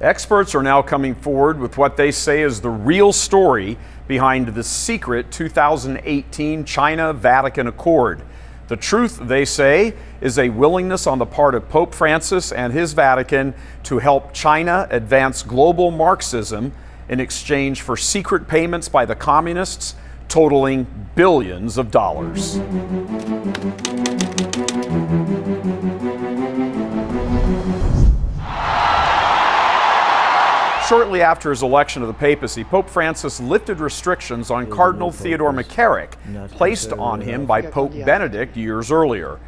Experts are now coming forward with what they say is the real story behind the secret 2018 China-Vatican Accord. The truth, they say, is a willingness on the part of Pope Francis and his Vatican to help China advance global Marxism in exchange for secret payments by the communists totaling billions of dollars. Shortly after his election to the papacy, Pope Francis lifted restrictions on Cardinal Theodore McCarrick, placed on him by Pope Benedict years earlier.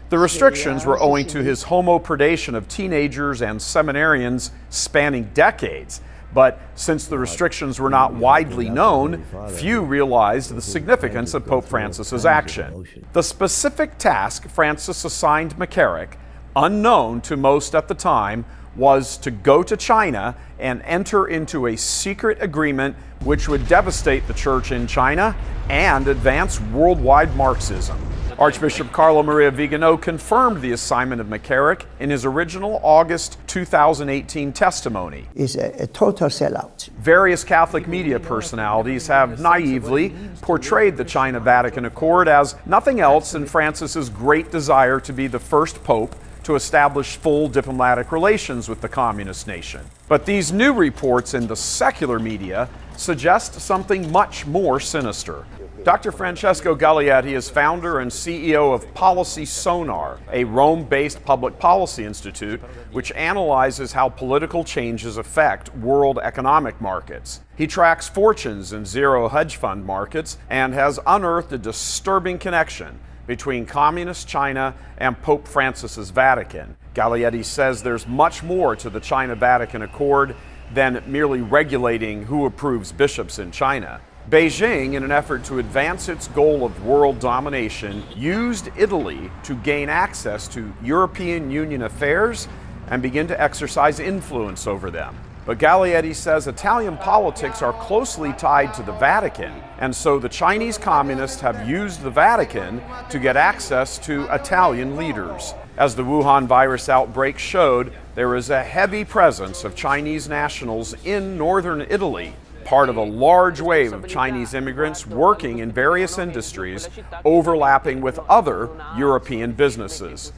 The restrictions were owing to his homopredation of teenagers and seminarians spanning decades. But since the restrictions were not widely known, few realized the significance of Pope Francis's action. The specific task Francis assigned McCarrick, unknown to most at the time, was to go to China and enter into a secret agreement which would devastate the church in China and advance worldwide Marxism. Archbishop Carlo Maria Vigano confirmed the assignment of McCarrick in his original August 2018 testimony. It's a total sellout. Various Catholic media personalities have naively portrayed the China-Vatican Accord as nothing else than Francis's great desire to be the first pope to establish full diplomatic relations with the communist nation. But these new reports in the secular media suggest something much more sinister. Dr. Francesco Gallietti is founder and CEO of Policy Sonar, a Rome-based public policy institute which analyzes how political changes affect world economic markets. He tracks fortunes in zero hedge fund markets and has unearthed a disturbing connection between communist China and Pope Francis's Vatican. Gallietti says there's much more to the China-Vatican Accord than merely regulating who approves bishops in China. Beijing, in an effort to advance its goal of world domination, used Italy to gain access to European Union affairs and begin to exercise influence over them. But Gallietti says Italian politics are closely tied to the Vatican, and so the Chinese communists have used the Vatican to get access to Italian leaders. As the Wuhan virus outbreak showed, there is a heavy presence of Chinese nationals in northern Italy, part of a large wave of Chinese immigrants working in various industries overlapping with other European businesses.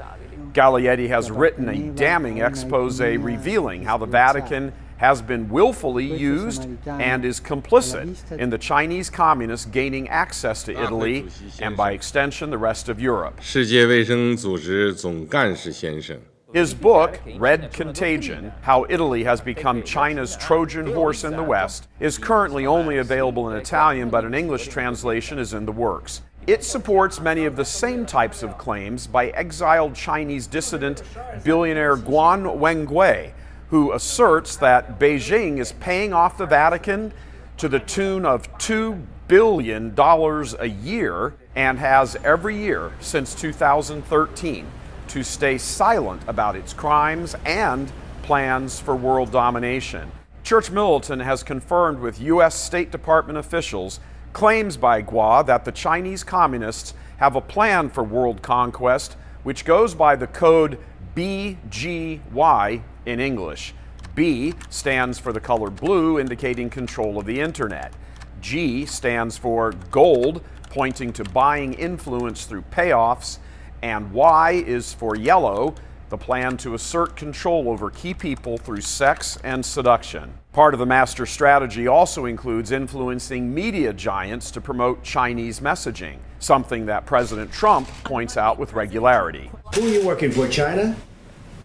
Gallietti has written a damning expose revealing how the Vatican has been willfully used and is complicit in the Chinese communists gaining access to Italy and, by extension, the rest of Europe. 世界卫生组织总干事先生 His book, Red Contagion, How Italy Has Become China's Trojan Horse in the West, is currently only available in Italian, but an English translation is in the works. It supports many of the same types of claims by exiled Chinese dissident billionaire Guan Wengui, who asserts that Beijing is paying off the Vatican to the tune of $2 billion a year and has every year since 2013 to stay silent about its crimes and plans for world domination. Church Militant has confirmed with U.S. State Department officials claims by Guo that the Chinese communists have a plan for world conquest, which goes by the code BGY in English. B stands for the color blue, indicating control of the internet. G stands for gold, pointing to buying influence through payoffs. And Y is for yellow, the plan to assert control over key people through sex and seduction. Part of the master strategy also includes influencing media giants to promote Chinese messaging, something that President Trump points out with regularity. Who are you working for, China?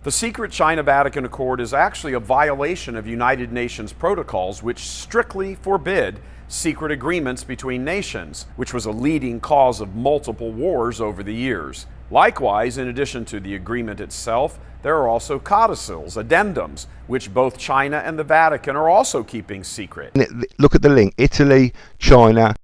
The secret China-Vatican Accord is actually a violation of United Nations protocols which strictly forbid secret agreements between nations, which was a leading cause of multiple wars over the years. Likewise, in addition to the agreement itself, there are also codicils, addendums, which both China and the Vatican are also keeping secret. Look at the link, Italy, China.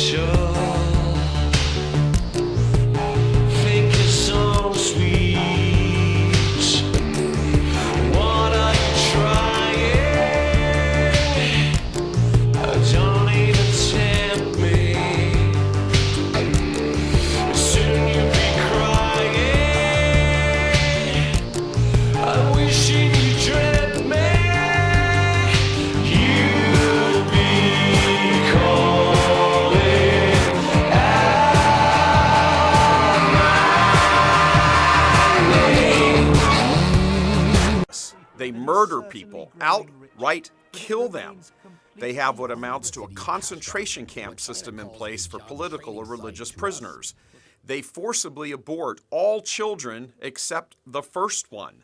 special. Think it's so sweet. What are you trying? Don't even tempt me. Soon you'll be crying. I'm wishing you dread me. You'll be calling out my name. They murder people, outright kill them. They have what amounts to a concentration camp system in place for political or religious prisoners. They forcibly abort all children except the first one.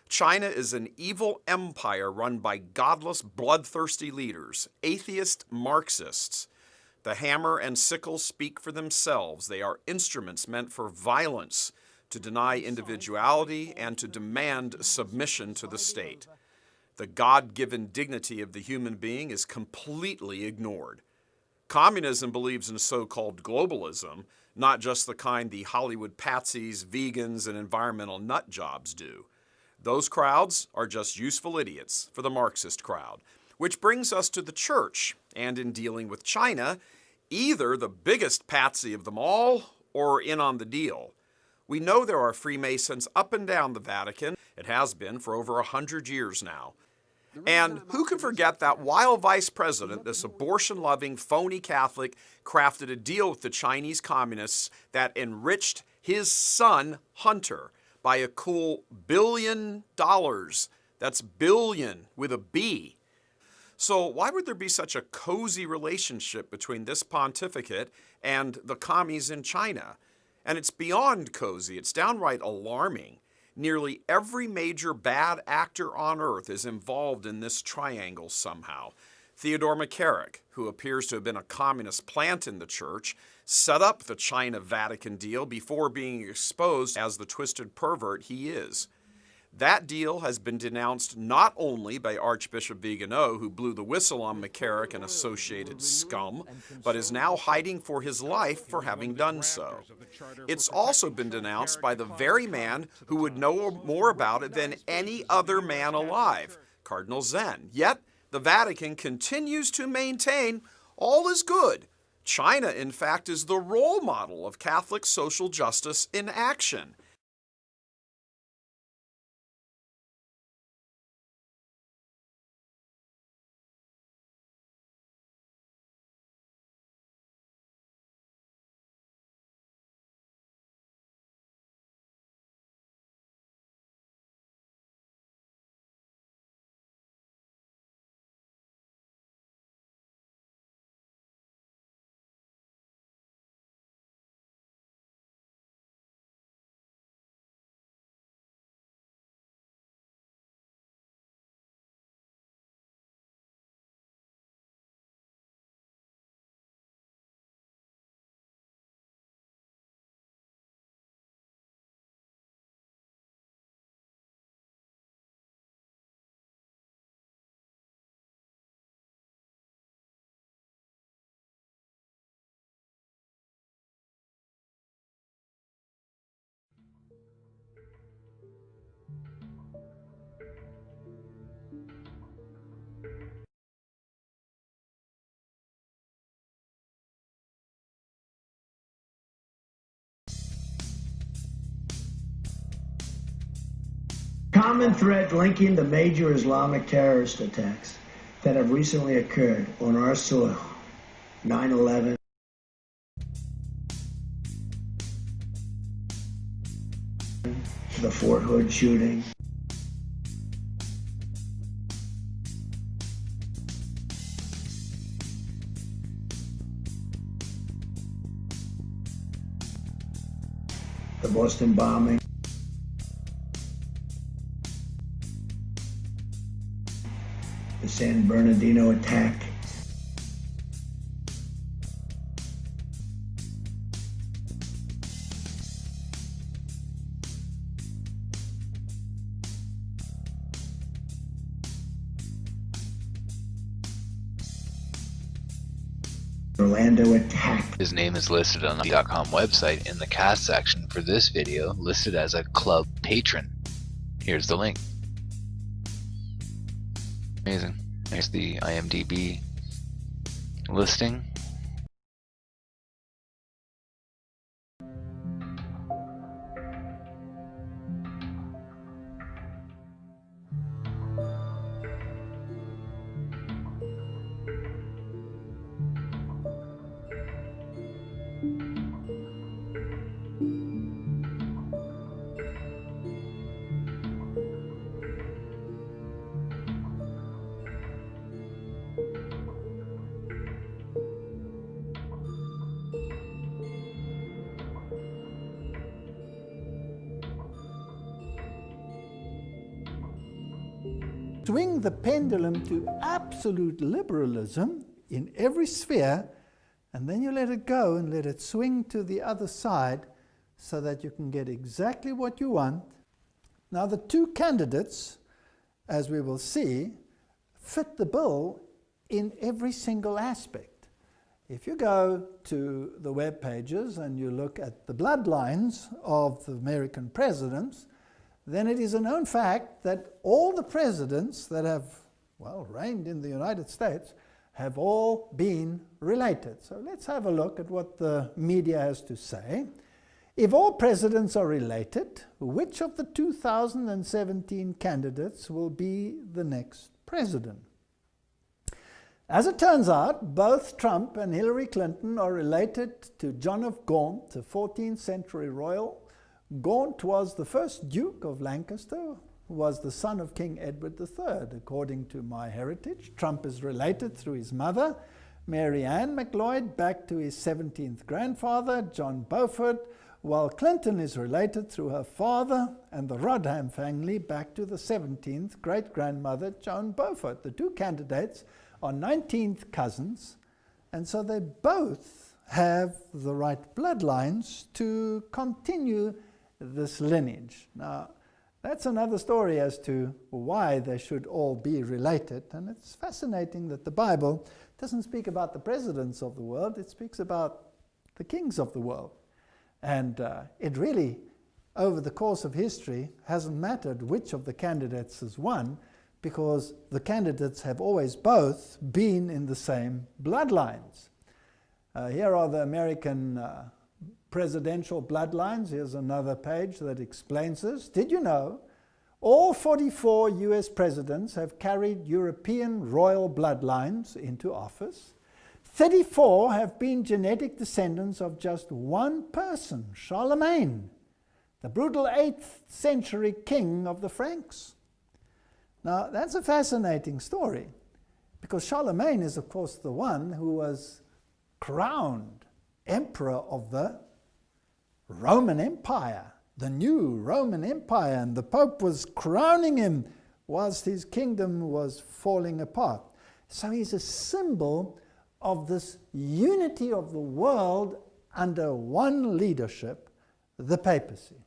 China is an evil empire run by godless, bloodthirsty leaders, atheist Marxists. The hammer and sickle speak for themselves. They are instruments meant for violence, to deny individuality, and to demand submission to the state. The God-given dignity of the human being is completely ignored. Communism believes in so-called globalism, not just the kind the Hollywood patsies, vegans, and environmental nut jobs do. Those crowds are just useful idiots for the Marxist crowd. Which brings us to the church, and in dealing with China, either the biggest patsy of them all or in on the deal. We know there are Freemasons up and down the Vatican. It has been for over 100 years now. And who can forget that while vice president, this abortion-loving, phony Catholic crafted a deal with the Chinese communists that enriched his son, Hunter, by a cool $1 billion. That's billion with a B. So why would there be such a cozy relationship between this pontificate and the commies in China? And it's beyond cozy, it's downright alarming. Nearly every major bad actor on earth is involved in this triangle somehow. Theodore McCarrick, who appears to have been a communist plant in the church, set up the China-Vatican deal before being exposed as the twisted pervert he is. That deal has been denounced not only by Archbishop Vigano, who blew the whistle on McCarrick and associated scum, but is now hiding for his life for having done so. It's also been denounced by the very man who would know more about it than any other man alive, Cardinal Zen. Yet, the Vatican continues to maintain all is good. China, in fact, is the role model of Catholic social justice in action. Common thread linking the major Islamic terrorist attacks that have recently occurred on our soil, 9/11, the Fort Hood shooting, the Boston bombing, the San Bernardino attack, Orlando attacked. His name is listed on the .com website in the cast section for this video, listed as a club patron. Here's the link. Amazing. There's the IMDb listing. Swing the pendulum to absolute liberalism in every sphere, and then you let it go and let it swing to the other side so that you can get exactly what you want. Now, the two candidates, as we will see, fit the bill in every single aspect. If you go to the web pages and you look at the bloodlines of the American presidents, then it is a known fact that all the presidents that have, well, reigned in the United States have all been related. So let's have a look at what the media has to say. If all presidents are related, which of the 2017 candidates will be the next president? As it turns out, both Trump and Hillary Clinton are related to John of Gaunt, a 14th century royal. Gaunt was the first Duke of Lancaster, who was the son of King Edward III. According to MyHeritage, Trump is related through his mother, Mary Ann McLeod, back to his 17th grandfather, John Beaufort, while Clinton is related through her father and the Rodham family back to the 17th great-grandmother, Joan Beaufort. The two candidates are 19th cousins, and so they both have the right bloodlines to continue this lineage. Now, that's another story as to why they should all be related, and it's fascinating that the Bible doesn't speak about the presidents of the world, it speaks about the kings of the world. And it really, over the course of history, hasn't mattered which of the candidates has won, because the candidates have always both been in the same bloodlines. Here are the American presidential bloodlines. Here's another page that explains this. Did you know all 44 US presidents have carried European royal bloodlines into office? 34 have been genetic descendants of just one person, Charlemagne, the brutal 8th century king of the Franks. Now, that's a fascinating story, because Charlemagne is, of course, the one who was crowned emperor of the Roman Empire, the new Roman Empire, and the Pope was crowning him whilst his kingdom was falling apart. So he's a symbol of this unity of the world under one leadership, the papacy.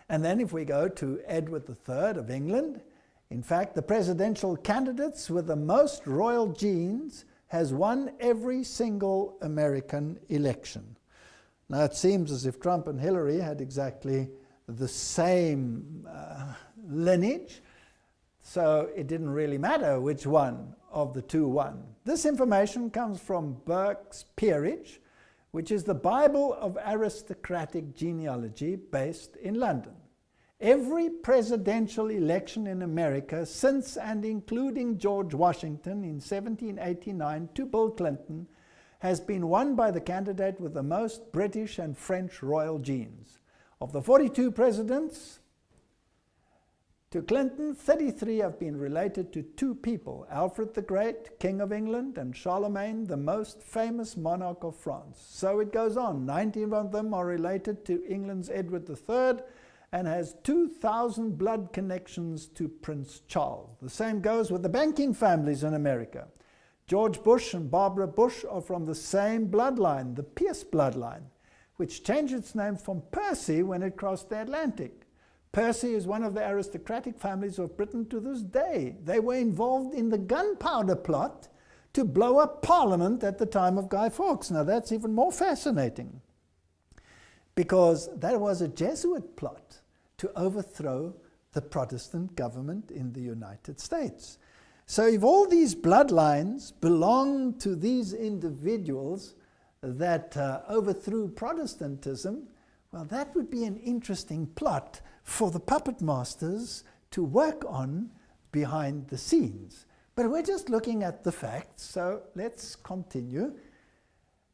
And then if we go to Edward III of England, in fact, the presidential candidates with the most royal genes has won every single American election. Now, it seems as if Trump and Hillary had exactly the same lineage, so it didn't really matter which one of the two won. This information comes from Burke's Peerage, which is the Bible of aristocratic genealogy based in London. Every presidential election in America since and including George Washington in 1789 to Bill Clinton has been won by the candidate with the most British and French royal genes. Of the 42 presidents to Clinton, 33 have been related to two people, Alfred the Great, King of England, and Charlemagne, the most famous monarch of France. So it goes on. 19 of them are related to England's Edward III, and has 2,000 blood connections to Prince Charles. The same goes with the banking families in America. George Bush and Barbara Bush are from the same bloodline, the Pierce bloodline, which changed its name from Percy when it crossed the Atlantic. Percy is one of the aristocratic families of Britain to this day. They were involved in the gunpowder plot to blow up Parliament at the time of Guy Fawkes. Now that's even more fascinating, because that was a Jesuit plot to overthrow the Protestant government in the United States. So if all these bloodlines belong to these individuals that overthrew Protestantism, well, that would be an interesting plot for the puppet masters to work on behind the scenes. But we're just looking at the facts, so let's continue.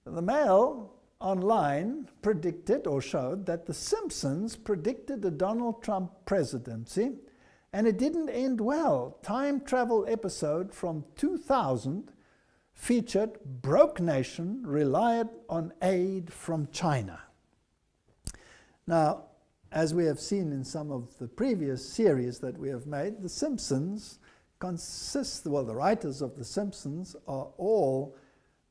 The Mail online predicted or showed that The Simpsons predicted a Donald Trump presidency, and it didn't end well. Time travel episode from 2000 featured broke nation relied on aid from China. Now, as we have seen in some of the previous series that we have made, The Simpsons the writers of The Simpsons are all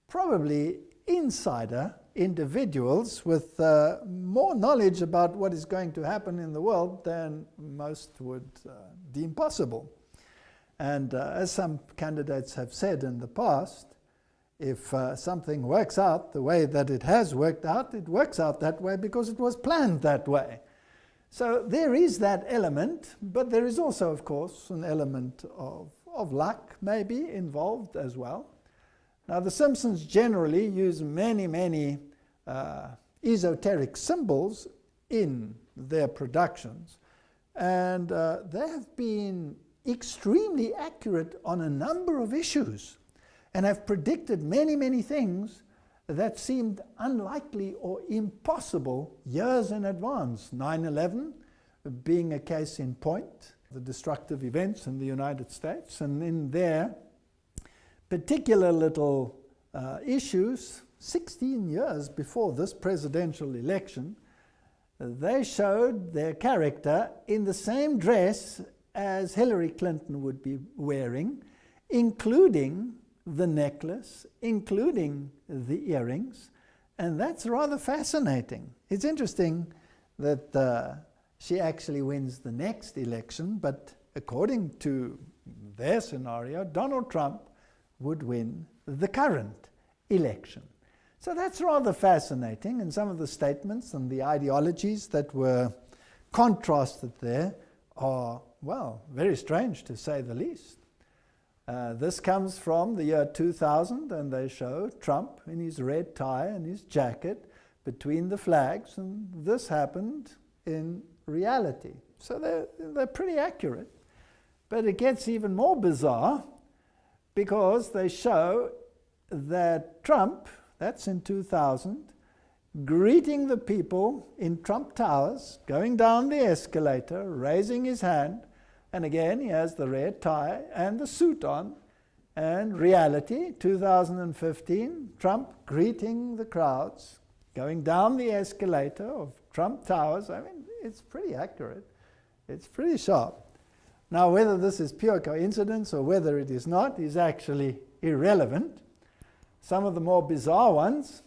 probably insider individuals with more knowledge about what is going to happen in the world than most would deem possible. And as some candidates have said in the past, if something works out the way that it has worked out, it works out that way because it was planned that way. So there is that element, but there is also, of course, an element of luck maybe involved as well. Now, The Simpsons generally use many esoteric symbols in their productions, and they have been extremely accurate on a number of issues and have predicted many things that seemed unlikely or impossible years in advance. 9/11 being a case in point, the destructive events in the United States, and in their particular little issues, 16 years before this presidential election, they showed their character in the same dress as Hillary Clinton would be wearing, including the necklace, including the earrings, and that's rather fascinating. It's interesting that she actually wins the next election, but according to their scenario, Donald Trump would win the current election. So that's rather fascinating, and some of the statements and the ideologies that were contrasted there are, well, very strange to say the least. This comes from the year 2000, and they show Trump in his red tie and his jacket between the flags, and this happened in reality. So they're pretty accurate. But it gets even more bizarre because they show that Trump, that's in 2000, greeting the people in Trump Towers, going down the escalator, raising his hand, and again, he has the red tie and the suit on. And reality, 2015, Trump greeting the crowds, going down the escalator of Trump Towers. I mean, it's pretty accurate. It's pretty sharp. Now, whether this is pure coincidence or whether it is not is actually irrelevant. Some of the more bizarre ones,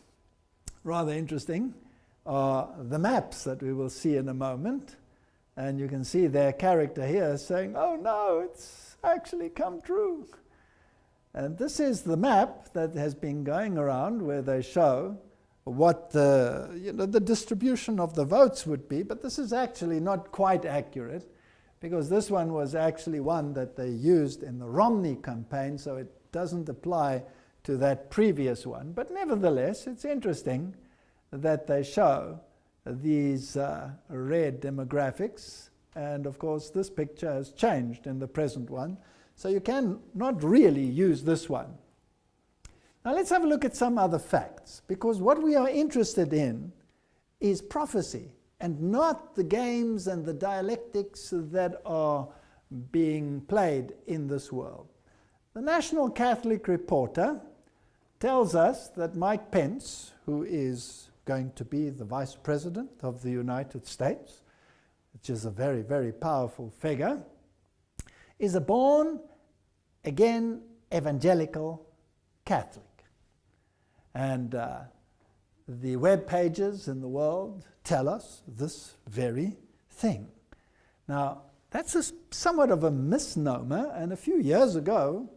rather interesting, are the maps that we will see in a moment. And you can see their character here saying, oh no, it's actually come true. And this is the map that has been going around where they show what the distribution of the votes would be, but this is actually not quite accurate because this one was actually one that they used in the Romney campaign, so it doesn't apply to that previous one. But nevertheless, it's interesting that they show these red demographics, and of course this picture has changed in the present one, so you can not really use this one. Now let's have a look at some other facts, because what we are interested in is prophecy and not the games and the dialectics that are being played in this world. The National Catholic Reporter tells us that Mike Pence, who is going to be the Vice President of the United States, which is a very, very powerful figure, is a born-again evangelical Catholic. And the web pages in the world tell us this very thing. Now, that's somewhat of a misnomer, and a few years ago,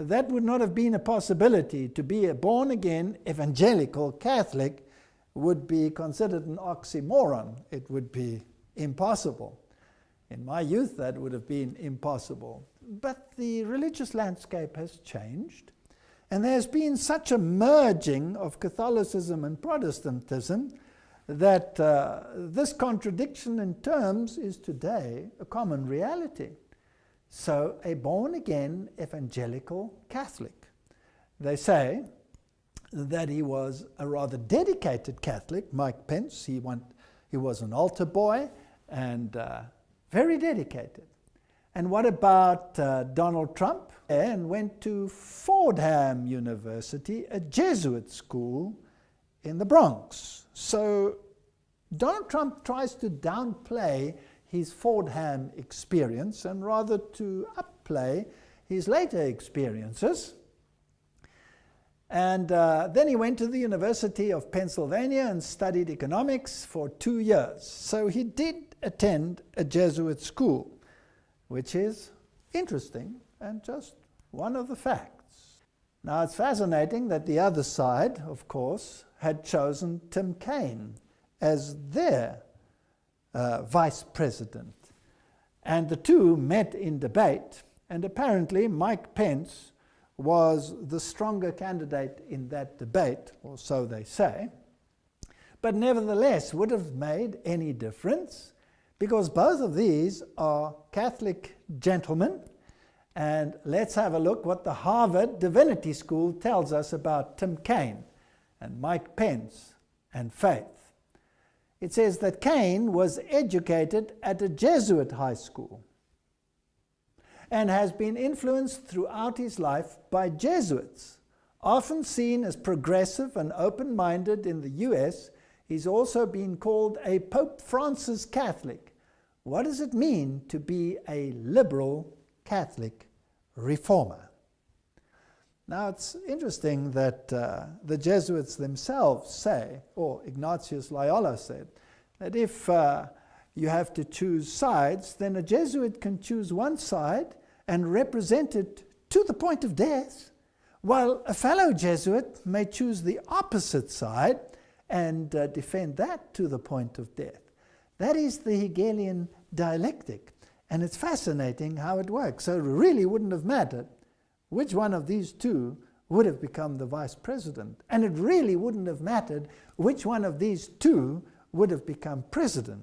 that would not have been a possibility. To be a born-again evangelical Catholic would be considered an oxymoron. It would be impossible. In my youth, that would have been impossible. But the religious landscape has changed, and there's been such a merging of Catholicism and Protestantism that this contradiction in terms is today a common reality. So, a born-again evangelical Catholic. They say that he was a rather dedicated Catholic, Mike Pence. He was an altar boy and very dedicated. And what about Donald Trump? And went to Fordham University, a Jesuit school in the Bronx. So Donald Trump tries to downplay his Fordham experience and rather to upplay his later experiences. And then he went to the University of Pennsylvania and studied economics for 2 years. So he did attend a Jesuit school, which is interesting and just one of the facts. Now, it's fascinating that the other side, of course, had chosen Tim Kaine as their vice president. And the two met in debate, and apparently Mike Pence was the stronger candidate in that debate, or so they say. But nevertheless, would have made any difference, because both of these are Catholic gentlemen. And let's have a look what the Harvard Divinity School tells us about Tim Kaine and Mike Pence and faith. It says that Kaine was educated at a Jesuit high school and has been influenced throughout his life by Jesuits. Often seen as progressive and open-minded in the US, he's also been called a Pope Francis Catholic. What does it mean to be a liberal Catholic reformer? Now, it's interesting that the Jesuits themselves say, or Ignatius Loyola said, that if you have to choose sides, then a Jesuit can choose one side and represent it to the point of death, while a fellow Jesuit may choose the opposite side and defend that to the point of death. That is the Hegelian dialectic, and it's fascinating how it works. So it really wouldn't have mattered which one of these two would have become the vice president, and it really wouldn't have mattered which one of these two would have become president.